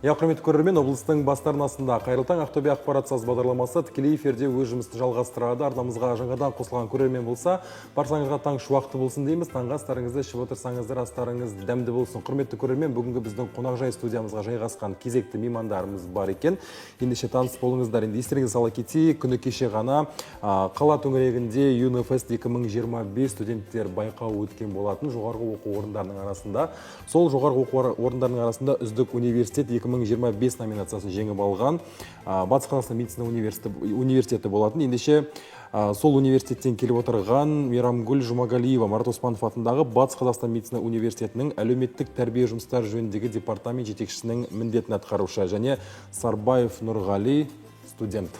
Құрметті көрермен, облыстың бастарнасында қайырлы таң Ақтөбе ақпарат саз бағдарламасы тікелей эфирде өз жұмысын жалғастырады. Арнамызға жаңадан қосылған көрермен болса, баршаңызға таң шуақты болсын дейміз. Таңғы астарыңызды ішіп отырсаңыздар, астарыңыз дәмді болсын. Құрметті көрермен, бүгінгі біздің қонақжай студиямызға жайғасқан кезекті меймандарымыз бар екен. Ендеше таныс болыңыздар. Енді естеріңізге сала кетейік, күні кеше ғана қала төңірегінде ЮНФест 2025 студенттер байқауы өткен болатын жоғарғы оқу орындарының арасында. Сол жоғарғы оқу орындарының арасында үздік университет 2025 номинациясын жеңіп алған Батыс Қазақстан медицина университеті болатын. Ендеше сол университеттен келіп отырған Мейрамгүл Жұмагалиева Марат Оспанов атындағы Батыс Қазақстан медицина университетінің әлеуметтік тәрбие жұмыстары жөніндегі департамент жетекшісінің міндетін атқарушы және Сарбаев Нұрғали студент.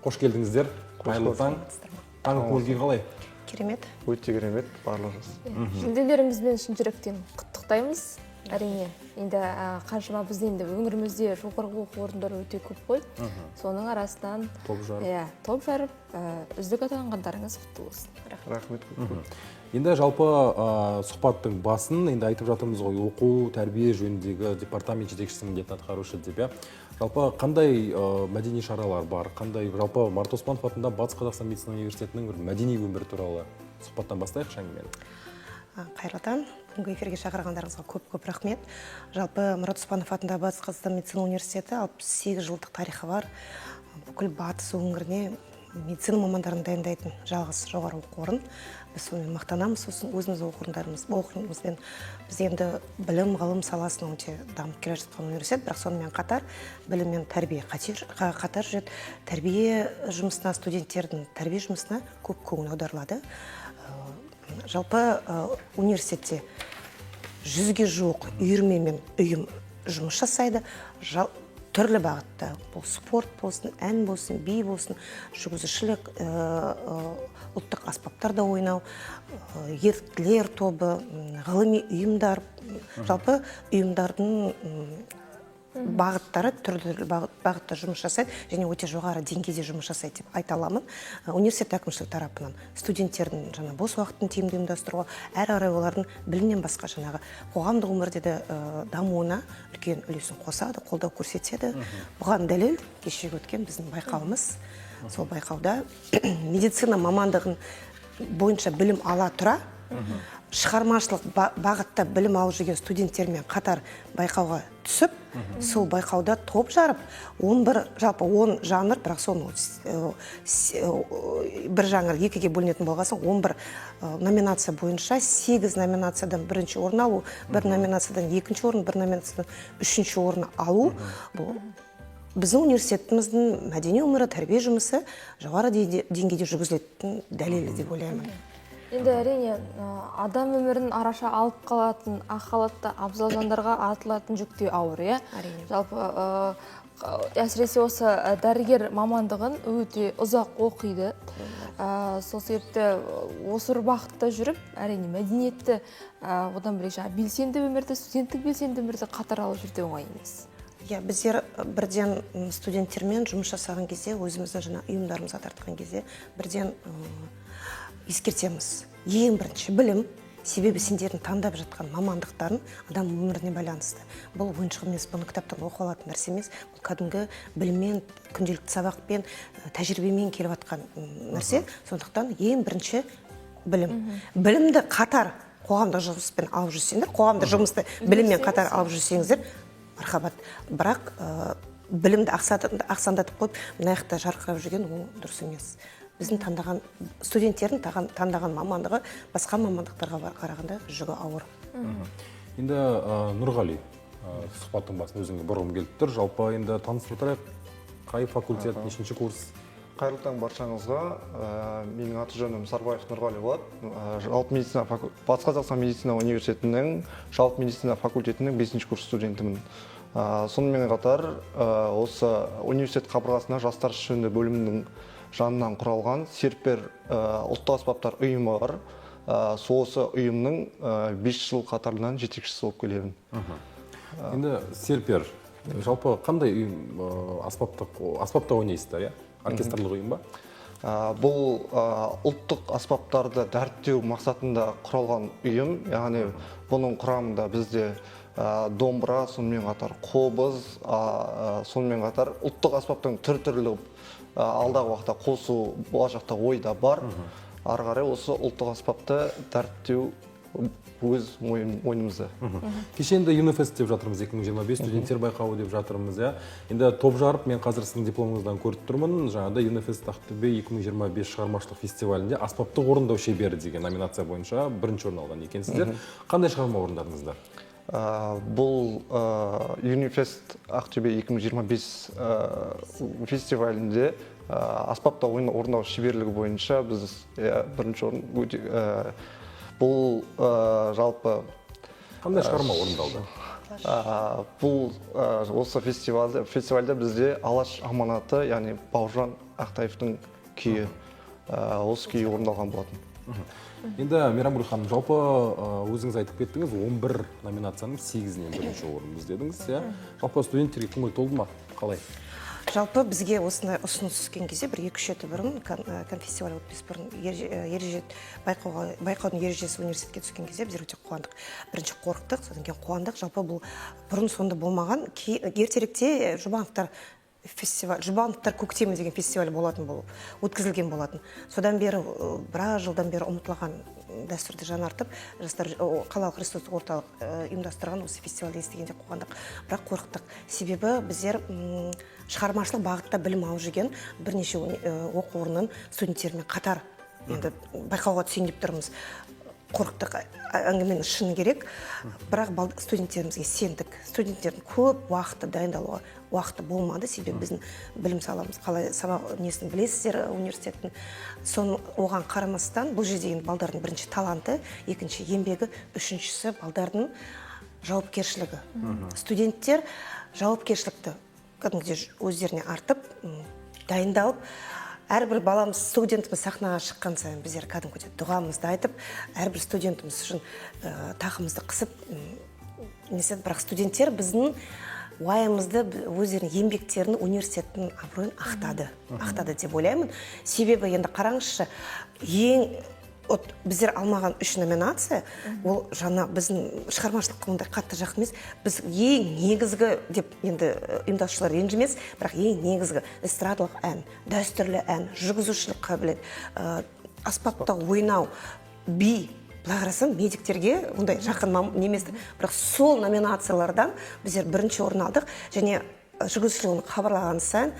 Қош келдіңіздер. Қайырлы таң. Таңғы көңіл-күй қалай? Керемет. Өте керемет, барлығы. Жүлделерімізбен шын жүректен құттықтаймыз. Әрине, енді қаншама бізде енді өңірімізде жоғарғы оқу орындары өте көп қой. Соның арасынан топ жарып, үздік атанғандарыңыз құтты болсын. Рахмет. Енді жалпы сұхбаттың басын енді айтып жатырмыз ғой, оқу, тәрбие жөніндегі департамент жетекшісінің міндетін атқарушы деп. Жалпы қандай мәдени шаралар бар? Қандай жалпы Марат Оспанов атындағы Батыс Қазақстан медицина университетінің бір мәдени өмірі туралы сұхбаттан бастайық әңгімені. Қайырлы таң. Бүгінгі эфирге шақырғандарыңызға көп рахмет. Жалпы Марат Оспанов атындағы Батыс Қазақстан медицина университеті 68 жылдық тарихы бар. Бүкіл Батыс өңіріне медицина мамандарын дайындайтын жалғыз жоғары оқу орын. Біз сонымен мақтанамыз, өзіміз оқуымызбен. Біз енді білім, ғылым саласының өте дамып келе жатқан университет, бірақ сонымен қатар білім мен тәрбие қатар жүреді. Тәрбие жұмысына, студенттердің тәрбие жұмысына көп көңіл аударылады. Жалпы университетте 100-ге жуық үйірме мен ұйым жұмыс жасайды. Түрлі бағытта, бұл спорт болсын, ән болсын, би болсын, жүргізушілік, ұлттық аспаптарда ойнау, еріктілер тобы, ғылыми ұйымдар, жалпы ұйымдардың бағыттары түрлі бағытта жұмыс жасайды және өте жоғары деңгейде жұмыс жасайды деп айта аламын. Университет әкімшілік тарапынан студенттердің жаңа бос уақытын тиімді ұйымдастыруға, әрі қарай олардың білімнен басқа жаңағы қоғамдық өмірде де дамуына үлкен үлесін қосады, қолдау көрсетеді. Бұған дәлел кешегі өткен біздің байқауымыз. Сол байқауда медицина мамандығын бойынша білім ала тұра, шығармашылық бағытта білім алып жүрген студенттермен қатар байқауға түсіп, сол байқауда топ жарып, 10 жанр, бірақ соны бір жанр екіге бөлінетін болғасын, 11 номинация бойынша 8 номинациядан бірінші орын алу, бір номинациядан екінші орын, бір номинациядан үшінші орын алу. Біздің университетіміздің мәдени өмірі, тәрбие жұмысы жоғары деңгейде жүргізілетін дәлелі деп ойлаймын. Енді әрине адам өмірін араша алып қалатын ақ халатты абзал жандарға артылатын жүк те ауыр, Әрине. Жалпы әсіресе осы дәрігер мамандығын өте ұзақ оқиды. Сол себепті осы бағытта жүріп, әрине мәдениетті одан бөлек белсенді өмірді, студенттік белсенді өмірді қатар алып жүрді оңай емес. Біздер бірден студенттермен жұмыс жасаған кезде, өзіміздің жаңа ұйымдарымызға тартқан кезде бірден ескертеміз. Ең бірінші білім, себебі сендердің таңдап жатқан мамандықтарын адам өміріне байланысты. Бұл ойыншық емес, бұны кітаптан оқып алатын нәрсе емес, бұл кәдімгі біліммен, күнделікті сабақпен, тәжірибемен келіп жатқан нәрсе. Сондықтан ең бірінші білім. Білімді қатар қоғамдық жұмыспен алып жүрсеңдер, қоғамдық жұмысты біліммен қатар алып жүрсеңіздер, мархабат. Бірақ білімді ақсандатып қойып, мынаяқта жарқырап жүрген ол дұрыс емес. Біздің студенттердің таңдаған мамандығы басқа мамандықтарға қарағанда жүгі ауыр. Енді Нұрғали, сұхбаттың басын өзіңе бұрғым келіп тұр. Жалпы енді танысып отырайық, қай факультет, нешінші курс? Қайырлы таң баршаңызға. Менің аты жөнім Сарбаев Нұрғали болады. Батыс Қазақстан медицина университетінің жалпы медицина факультетінің 5-ші курс студентімін. Сонымен қатар осы университет қабырғасына жастар жөнінде бөлімінің жанынан құралған Серпер ұлттық аспаптар ұйымы бар. Осы ұйымның 5 жыл қатарынан жетекшісі болып келемін. Енді Серпер, жалпы қандай ұйым аспапта ойнайсыздар, оркестрлік ұйым ба? Бұл ұлттық аспаптарды дәріптеу мақсатында құралған ұйым, яғни бұның құрамында бізде домбыра, сонымен қатар қобыз, сонымен қатар ұлттық аспаптың түрлі алдағы уақытта қосу болашақта ойда бар. Ары қарай осы ұлттық аспапты дәріптеу өз ойымызда. Кеше енді Юнифест деп жатырмыз, 2025 студенттер байқауы деп жатырмыз. Енді топ жарып, мен қазір сіздің дипломыңыздан көріп тұрмын. Жаңағыда Юнифест Ақтөбе 2025 шығармашылық фестивалінде аспаптық орындау шебері деген номинация бойынша бірінші орын алған екенсіздер. Қандай шығарма орындадыңыздар? Бұл Юнифест Ақтөбе 2025 фестивалінде аспапта орындау шеберлігі бойынша біз бірінші орын. Бұл жалпы Қандай шығарма орындалды? Бұл осы фестивальде бізде Алаш аманаты, яғни Бауыржан Ақтаевтың күйі, осы күйі орындалған болатын. Енді Мейрамгүл ханым, жалпы өзіңіз айтып кеттіңіз, 11 номинацияның 8-нен бірінші орын іздедіңіз. Жалпы студенттерге көңіл толды ма? Қалай? Жалпы бізге осындай ұсыныс түскен кезде бір 2-3 рет бұрын конфестиваль өтпес бұрын байқаудың ережесі университетке түскен кезде біздер өте қуандық. Бірінші қорықтық, содан кейін қуандық. Жалпы бұл бұрын сонда болмаған. Ертеректе Жұбановтар көктемі деген фестиваль болатын, бұл өткізілген болатын. Содан бері, біраз жылдан бері ұмытылған дәстүрді жаңартып, жастар қалалық ресурстық орталық ұйымдастырған осы фестивальді естігенде қуандық. Бірақ қорықтық. Себебі біздер шығармашылық бағытта білім алып жүрген бірнеше оқу орнының студенттерімен қатар енді байқауға түсейін деп тұрмыз. Қорықтық, әңгіменің шыны керек, бірақ студенттерімізге сендік. Студенттердің көп уақыты дайындалуға уақыты болмады, себебі біздің білім саламыз, қалай сабақ несін білесіздер университеттің. Оған қарамастан бұл жерде балдардың бірінші таланты, екінші еңбегі, үшіншісі балдардың жауапкершілігі. Студенттер жауапкершілікті өздеріне артып, дайындалып, әрбір баламыз, студентіміз сахнаға шыққан сайын біздер кәдімгідей дұғамызды айтып, әрбір студентіміз үшін тақымызды қысып, бірақ студенттер біздің уайымызды, өздерінің еңбектерін, университеттің абыройын ақтады деп ойлаймын. Себебі енді қараңызшы, біздер алмаған 3 номинация, ол жаңа біздің шығармашылық қылымдай қатты жақын емес, біз ең негізгі деп енді ұйымдастырушылар ренжімес, бірақ ең негізгі эстрадалық ән, дәстүрлі ән, жүргізушілік қабілет, аспапта ойнау, би, былай қарасаң медиктерге ондай жақын неместі, бірақ сол номинациялардан біздер бірінші орын алдық, және жүргізушілігін хабарлаған сайын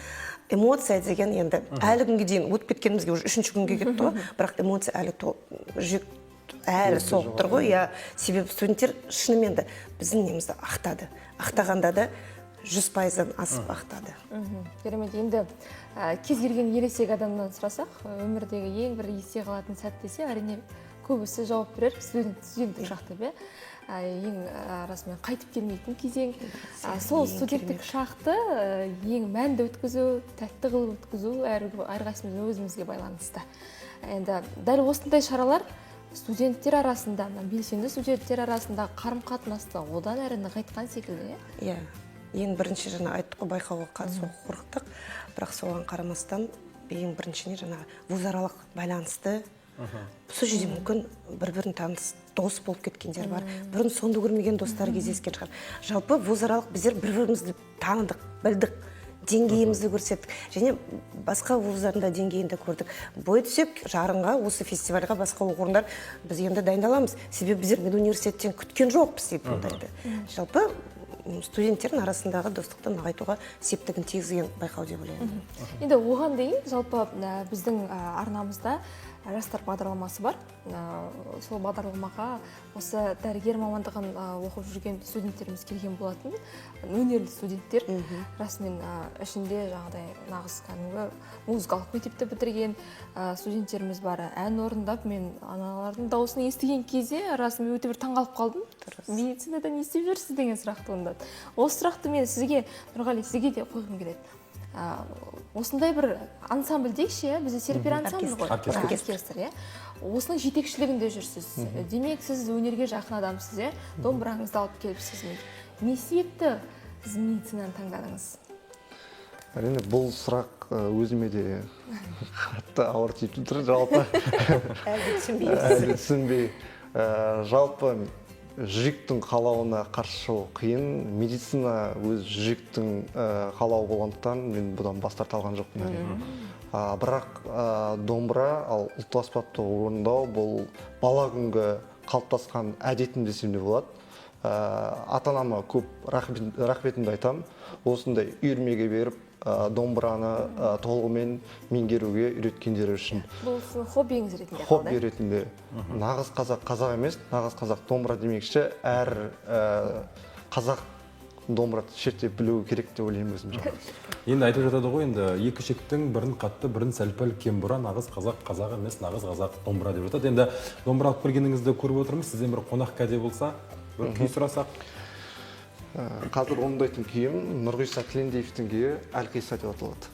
эмоция деген енді әлі күнге дейін өтіп кеткенімізге уже 3-ші күнге кетті ғой, бірақ эмоция әлі соғып тұр ғой. Себебі студенттер шынымен де біздің немізді ақтады. Ақтағанда да 100%-дан асып ақтады. Керемет, енді кез келген ересек адамнан сұрасақ, өмірдегі ең бір есте қалатын сәт десе, әрине көбісі жауап берер, студенттік шақты бе. Ең расымен қайтып келмейтін кезең. Сол студенттік шақты ең мәнді өткізу, тәтті қылып өткізу әрқайсымыз өзімізге байланысты. Енді дәл осындай шаралар студенттер арасында, белсенді студенттер арасында қарым-қатынасты одан әрі нығайтқан секілді. Ең бірінші жаңа айттық қой, байқауға қатысуға қорықтық, бірақ соған қарамастан ең біріншіне жаңа өзаралық байланысты, сол жерде мүмкін бір-бірін таныс дос болып кеткендер бар, бұрын сонды көрмеген достар кездескен шығар. Жалпы өзаралық біздер бір-бірімізді таныдық, білдік, деңгейімізді көрсеттік, және басқа вуздарында деңгейінде көрдік. Бой түсек жарынға, осы фестивальға басқа оқу орындар біз енді дайындаламыз. Себебі біздер медуниверситеттен күткен жоқпыз деп ондайды. Жалпы студенттердің арасындағы достықты нығайтуға септігін тигізген байқау деп ойлаймын. Енді оған дейін жалпы біздің арнамызда жастар бағдарламасы бар. Сол бағдарламаға осы дәрігер мамандығын оқып жүрген студенттеріміз келген болатын. Өнерлі студенттер, расымен ішінде жаңағыдай нағыз кәдімгі музыкалық мектепті бітірген студенттеріміз бар. Ән орындап, мен аналардың дауысын естіген кезде расымен өте бір таңғалып қалдым. Медицинада не істеп жүрсіз деген сұрақ туындады. Осы сұрақты мен сізге, Нұрғали, сізге де қойғым келеді. Осындай бір ансамбль дейікші, бізде серпер ансамбль ғой, оркестр. Осының жетекшілігінде жүрсіз. Демек, сіз өнерге жақын адамсыз, домбыраңызды алып келіпсіз. Не себепті сіз медицинаны таңдадыңыз? Әрине, бұл сұрақ өзіме де қатты ауыр тиіп тұр, жалпы. Әлде түсінбей. Жалпы жүректің қалауына қарсы шығу қиын. Медицина өз жүректің қалауы болғандықтан мен бұдан бас тарта алған жоқпын әрине. Бірақ домбыра, ал ұлттық аспапты орындау бұл бала күнгі қалыптасқан әдетім десем де болады. Ата-анама көп рахметімді айтам. Осындай үйірмеге беріп, домбыраны толығымен меңгеруге үйреткендері үшін. Бұл сіздің хоббиіңіз ретінде қалды? Хобби ретінде. Нағыз қазақ емес, нағыз қазақ домбыра демекші, әр қазақ домбыра шерттеп білуі керек деп ойлаймын өзім. Енді айтып жатады ғой, енді екі шектің бірін қатты, бірін сәл-пәл кем бұра, нағыз қазақ емес, нағыз қазақ домбыра деп жатады. Енді домбыра алып келгеніңізді көріп отырмыз. Сізден бір қонақ кәде болса, бір күй сұрасақ. Қазір орындайтын күйім Нұрғиса Тілендиевтің күйі Әлқиса деп аталады.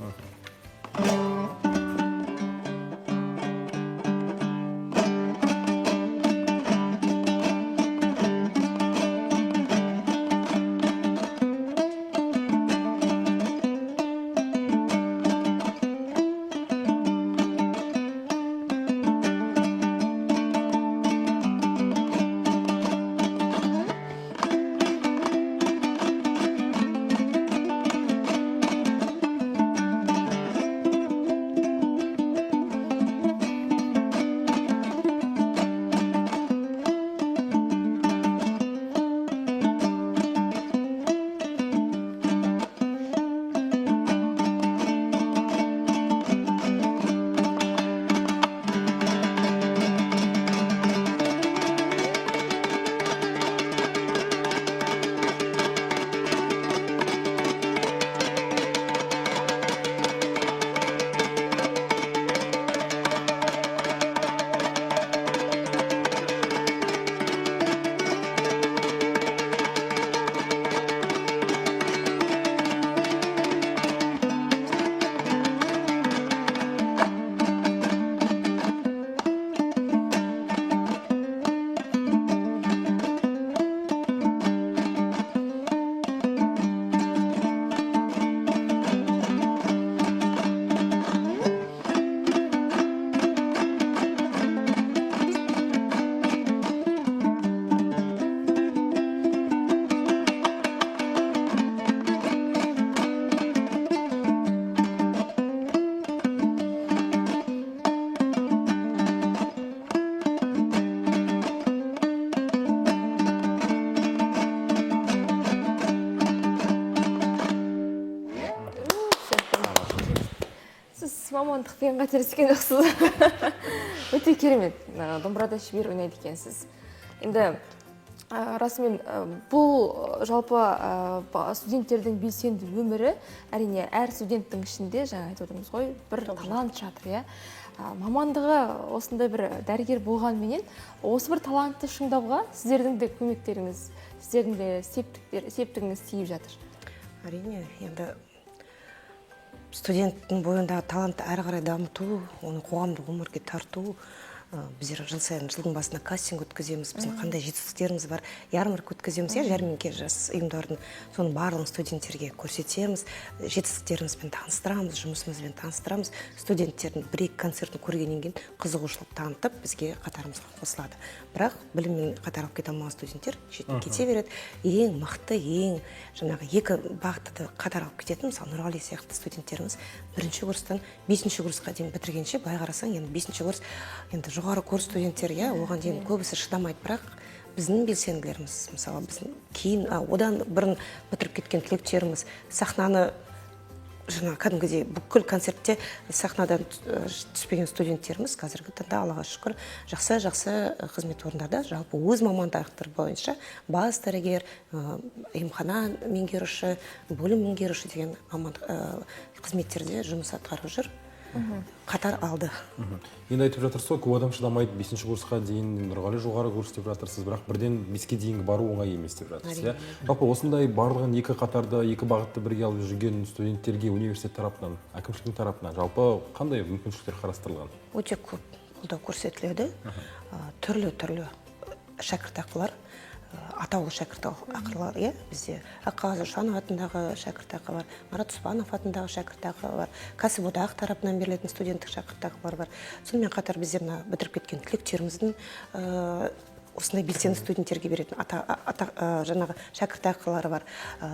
мамандықпен қателескен жоқсыз. Өте керемет. Домбырада шебер ойнайды екенсіз. Енді расымен бұл жалпы студенттердің белсенді өмірі, әрине әр студенттің ішінде, жаңа айтып отырмыз ғой, бір талант жатыр, мамандығы осындай бір дәрігер болғанменен, осы бір талантты шыңдауға сіздердің де көмектеріңіз, сіздердің де септігіңіз тиіп жатыр. Әрине, енді студенттің бойындағы талантты әрі қарай дамыту, оны қоғамдық өмірге тарту, біздер жыл сайын жылдың басында кастинг өткіземіз, біздің қандай жетістіктеріміз бар, ярмарка өткіземіз, жәрмеңке жас ұйымдардың, соның барлығын студенттерге көрсетеміз, жетістіктерімізбен таныстырамыз, жұмысымызбен таныстырамыз. Студенттердің бір-екі концертін көргеннен кейін қызығушылық танытып, бізге қатарымызға қосылады. Бірақ біліммен қатар алып кете алмаған студенттер шеттен кете береді. Ең мықты, ең жаңағы екі бағытты қатар алып кететін, мысалы Нұрғали сияқты студенттеріміз бірінші курстан 5-ші курсқа дейін бітіргенше, былай қарасаң, енді 5-ші курс, енді жоғары курс студенттер, оған дейін көбісі шыдамайды, бірақ біздің белсенділеріміз, мысалы біздің кейін одан бұрын бітіріп кеткен түлектеріміз сахнаны жаңа кәдімгідей бүкіл концертте сахнадан түспеген студенттеріміз қазіргі таңда Аллаға шүкір жақсы қызмет орындарда, жалпы өз мамандықтары бойынша бас дәрігер, емхана меңгеруші, бөлім меңгеруші деген қызметтерде жұмыс атқарып жүр. Қатар алды. Енді айтып жатырсыз ғой, көп адам шыдамайды 5-ші курсқа дейін, Нұрғали жоғары курс деп жатырсыз, бірақ бірден 5-ке дейінгі бару оңай емес деп жатырсыз. Жалпы осындай барлығын екі қатарда, екі бағытты бірге алып жүрген студенттерге университет тарапынан, әкімшіліктің тарапынан жалпы қандай мүмкіншіліктер қарастырылған? Өте көп қолдау көрсетіледі. Түрлі шәкіртақылар, атаулы шәкіртақылар, бізде Аққағаз Ошанов атындағы шәкіртақы бар, Марат Ұспанов атындағы шәкіртақы бар, кәсіподақ тарапынан берілетін студенттік шәкіртақылар бар. Сонымен қатар біздер бітіріп кеткен түлектеріміздің осындай белсенді студенттерге беретін жаңағы шәкіртақылары бар.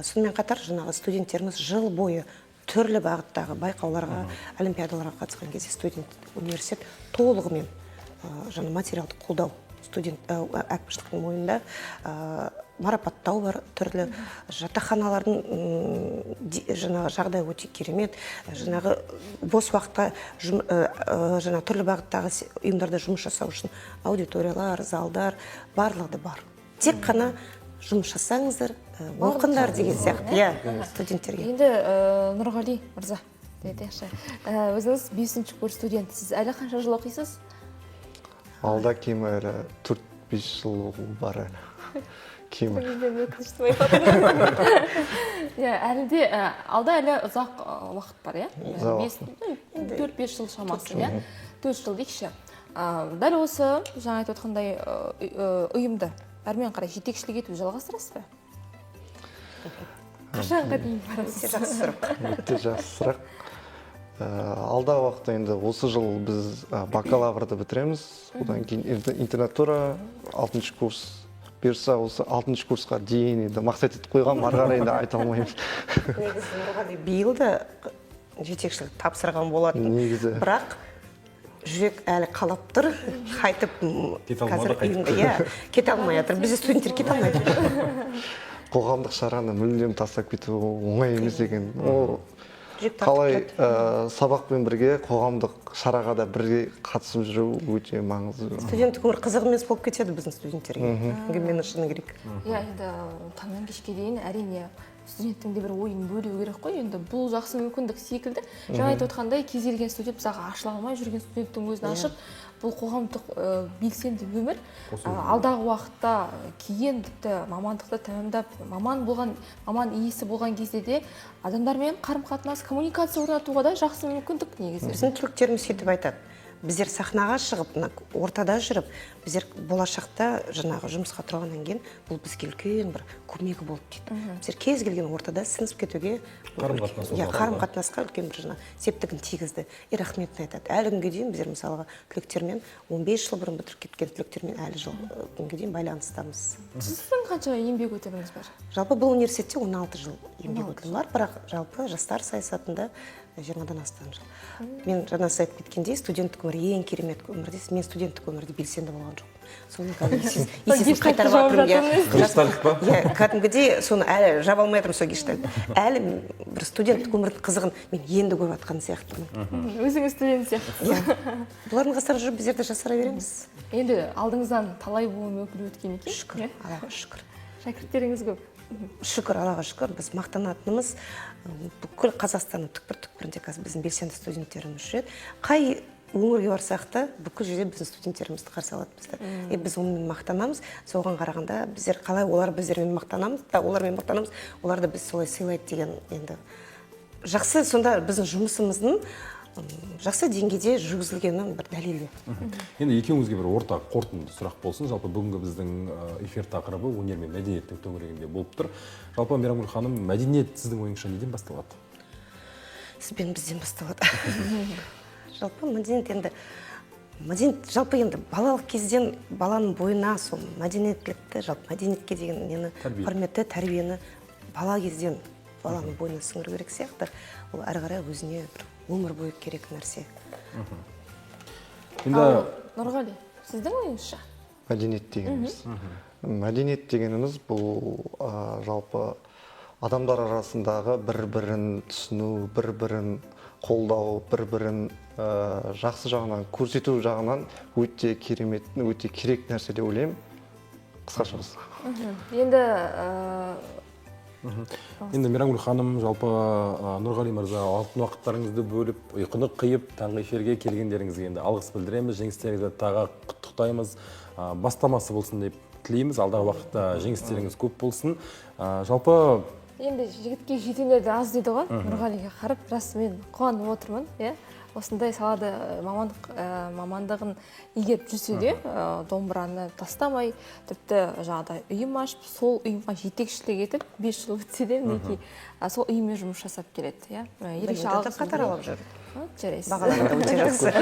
Сонымен қатар жаңағы студенттеріміз жыл бойы түрлі бағыттағы байқауларға, олимпиадаларға қатысқан кезде университет толығымен жаңа материалдық қолдау әкімшіліктің мойнында марапаттау бар, түрлі жатақханалардың жаңағы жағдай өте керемет, жаңағы бос уақытта түрлі бағыттағы ұйымдарда жұмыс жасау үшін аудиториялар, залдар, барлығы бар. Тек қана жұмыс жасаңыздар, оқыңдар деген сияқты, студенттерге. Енді Нұрғали мырза, өзіңіз 5-ші курс студентісіз, әлі қанша жыл оқисыз? Алда кем әлі 4-5 жыл бар әлі. Әлі де, алда әлі ұзақ уақыт бар, 4-5 жыл шамасы, 4 жыл дейікші. Дәл осы, жаңа айтып отқандай ұйымды әрмен қарай жетекшілік ету жалғастырасыз ба? Қашанға дейін барасыз? Жақсы сұрақ. Өте жақсы сұрақ. Алда уақытта енді осы жыл біз бакалаврды бітіреміз, одан кейін интернатура 6-шы курс берса, осы 6-шы курсқа дейін енді мақсат етіп қойған, ары қарай енді айта алмаймыз. Негізі Нұрғали биыл да жетекшілік тапсырған болатын. Негізі. Бірақ жүрек әлі қалап тұр, қайтып қазір ұйымда кете алмай жатыр. Бізде студенттер кете алмай жатыр. Қоғамдық шараны мүлдем тастап кету оңай емес екен. Қалай сабақпен бірге қоғамдық шараға да бірге қатысып жүру өте маңызды. Студенттік өмір қызық емес болып кетеді біздің студенттерге. Мені шыны керек. Енді таңнан кешке дейін әрине студенттің де бір ойын бөлу керек қой. Енді бұл жақсы мүмкіндік секілді. Жаңа айтып отқандай, кез келген студент мысалға ашыла алмай жүрген студенттің өзін ашып, бұл қоғамдық белсенді өмір. Алдағы уақытта кейін тіпті мамандықты тәмамдап, маман иесі болған кезде де адамдармен қарым-қатынас, коммуникация орнатуға да жақсы мүмкіндік негізі. Біздің түлектеріміз сөйтіп айтады. Біздер сахнаға шығып, ортада жүріп, біздер болашақта жаңағы жұмысқа тұрғаннан кейін бұл бізге үлкен бір көмегі болып дейді. Біздер кез келген ортада сіңісіп кетуге, қарым-қатынасқа үлкен бір жаңа септігін тигізді. Рахметін айтады. Әлі күнге дейін біздер мысалға түлектермен 15 жыл бұрын бітіріп кеткен түлектермен әлі жыл күнге дейін байланыстамыз. Сіздің қанша еңбек өтіліңіз бар? Жалпы бұл университетте 16 жыл еңбек өтілім бар, бірақ жалпы жастар саясатында 20-дан астам жыл. Мен жаңа айтып кеткендей, студенттік өмір ең керемет өмірде, мен студенттік өмірде белсенді болған жоқпын. Соны есесін қайтарып жатырмын. Кәдімгідей соны әлі жаба алмай жатырмын сол гештальтты. Әлі бір студенттік өмірдің қызығын мен енді көріп жатқан сияқтымын. Өзіңіз студент сияқтысыз. Бұлардың қастары жүріп біздер де жасара береміз. Енді алдыңыздан талай буын өкілі өткен екен. Шүкір, Аллаға шүкір. Шәкірттеріңіз көп. Шүкір, Аллаға шүкір, біз мақтанатынымыз бүкіл Қазақстанның түкпір-түкпірінде қазір біздің белсенді студенттеріміз жүреді. Қай өңірге барсақ та бүкіл жерде біздің студенттерімізді қарсы алады бізді. Біз онымен мақтанамыз. Соған қарағанда біздер қалай олар біздермен мақтанамыз, олармен мақтанамыз, оларды біз солай сыйлайды деген енді жақсы. Сонда біздің жұмысымыздың жақсы деңгейде жүргізілгенінің бір дәлелі. Енді екеуіңізге бір ортақ қорытынды сұрақ болсын. Жалпы бүгінгі біздің эфир тақырыбы өнер мен мәдениеттің төңірегінде болып тұр. Жалпы Мейрамгүл ханым, мәдениет сіздің ойыңызша неден басталады? Сізбен бізден басталады. Жалпы мәдениет жалпы енді балалық кезден баланың бойына сол мәдениеттілікті, жалпы мәдениетке деген нені құрметті тәрбиені бала кезден баланың бойына сіңіру керек сияқты. Ол әрі қарай өзіне бір өмір бойы керек нәрсе. Нұрғали, сіздің ойыңызша? Мәдениет дегеніміз. Мәдениет дегеніміз бұл жалпы адамдар арасындағы бір-бірін түсіну, бір-бірін қолдау, бір-бірін жақсы жағынан көрсету жағынан өте керемет, өте керек нәрсе деп ойлаймын. Қысқаша Енді Мейрамгүл ханым, жалпы Нұрғали мырза, алтын уақыттарыңызды бөліп, ұйқыны қиып, таңғы эфирге келгендеріңізге енді алғыс білдіреміз, жеңістеріңізді тағы құттықтаймыз, бастамасы болсын деп тілейміз, алдағы уақытта жеңістеріңіз көп болсын. Жалпы енді жігітке жетелерді аз дейді ғой, Нұрғалиға қарап, расымен қуанып отырмын, осындай салада мамандығын игеріп жүрсе де, домбыраны тастамай, тіпті жағдай ұйым ашып, сол ұйымға жетекшілік етіп, 5 жыл өтсе де, мінекей сол ұйыммен жұмыс жасап келеді. Қатар алып жүр. Жарайсыз. Бағалары да өте жақсы.